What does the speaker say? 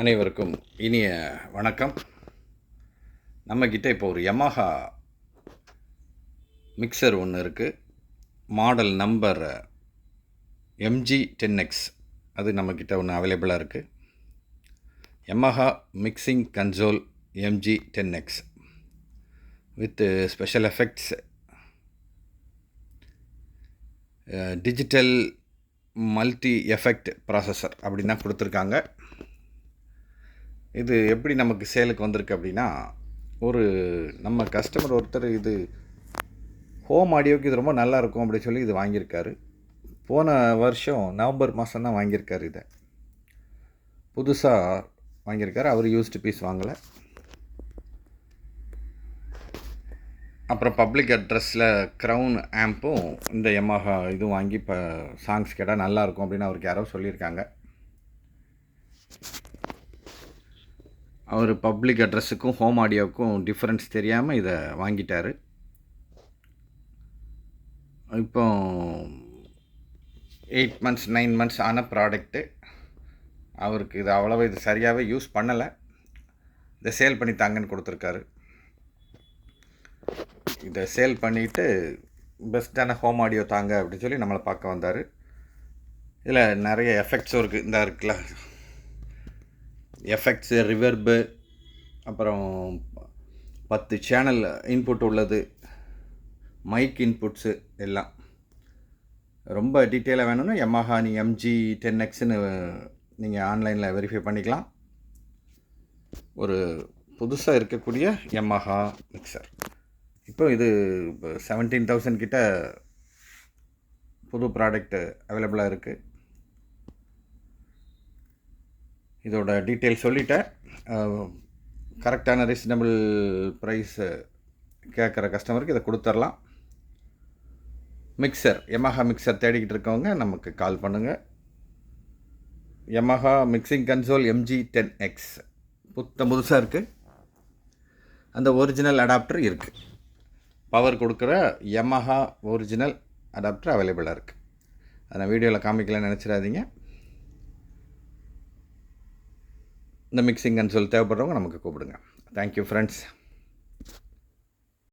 அனைவருக்கும் இனிய வணக்கம். நம்மக்கிட்ட இப்போ ஒரு யமஹா மிக்சர் ஒன்று இருக்குது. Model number MG10X. அது நம்மக்கிட்ட ஒன்று அவைலபிளாக இருக்குது. Yamaha mixing console MG10X with special effects, digital multi effect processor அப்படின்னு தான் கொடுத்துருக்காங்க. இது எப்படி நமக்கு சேலுக்கு வந்திருக்கு அப்படின்னா, நம்ம கஸ்டமர் ஒருத்தர் இது ஹோம் ஆடியோவுக்கு இது ரொம்ப நல்லாயிருக்கும் அப்படின்னு சொல்லி இது வாங்கியிருக்காரு. போன வருஷம் நவம்பர் மாதம் தான் வாங்கியிருக்காரு. இதை புதுசாக வாங்கியிருக்காரு. அவர் யூஸ்டு பீஸ் வாங்கலை. அப்புறம் பப்ளிக் அட்ரஸில் க்ரௌன் ஆம்பும் இந்த யமஹா இதுவும் வாங்கி இப்போ சாங்ஸ் கேட்டால் நல்லாயிருக்கும் அப்படின்னு அவருக்கு யாரோ சொல்லியிருக்காங்க. அவர் பப்ளிக் அட்ரஸுக்கும் ஹோம் ஆடியோவுக்கும் டிஃப்ரென்ஸ் தெரியாமல் இதை வாங்கிட்டார். இப்போ 8 months 9 months ஆன ப்ராடக்ட்டு. அவருக்கு இது அவ்வளோவா இது சரியாகவே யூஸ் பண்ணலை. இதை சேல் பண்ணி தாங்கன்னு கொடுத்துருக்காரு. இதை சேல் பண்ணிவிட்டு பெஸ்ட்டான ஹோம் ஆடியோ தாங்க அப்படின்னு சொல்லி நம்மளை பார்க்க வந்தார். இதில் நிறைய எஃபெக்ட்ஸும் இருக்குது. இந்த இருக்குல்ல, எஃபெக்ட்ஸு, ரிவர்பு, அப்புறம் 10 சேனல் இன்புட் உள்ளது, மைக் இன்புட்ஸு எல்லாம். ரொம்ப டீட்டெயிலாக வேணும்னா யமஹா MG10Xன்னு நீங்கள் ஆன்லைனில் வெரிஃபை பண்ணிக்கலாம். ஒரு புதுசாக இருக்கக்கூடிய யமஹா மிக்சர். இப்போ இது 17,000 கிட்ட புது ப்ராடக்ட்டு அவைலபிளாக இருக்குது. இதோட டீட்டெயில் சொல்லிட்டேன். கரெக்டான ரீசனபிள் ப்ரைஸு கேட்குற கஸ்டமருக்கு இதை கொடுத்துர்லாம். மிக்சர், யமஹா மிக்சர் தேடிக்கிட்டு இருக்கவங்க நமக்கு கால் பண்ணுங்கள். யமஹா மிக்சிங் கன்சோல் MG10X புதுசாக இருக்குது. அந்த ஒரிஜினல் அடாப்டர் இருக்குது. பவர் கொடுக்குற யமஹா ஒரிஜினல் அடாப்டர் அவைலபிளாக இருக்குது. அதை நான் வீடியோவில் காமிக்கலன்னு நினச்சிடாதீங்க. இந்த மிக்சிங் கன்சோல் தேவைப்படுறவங்க நமக்கு கூப்பிடுங்க. Thank you friends.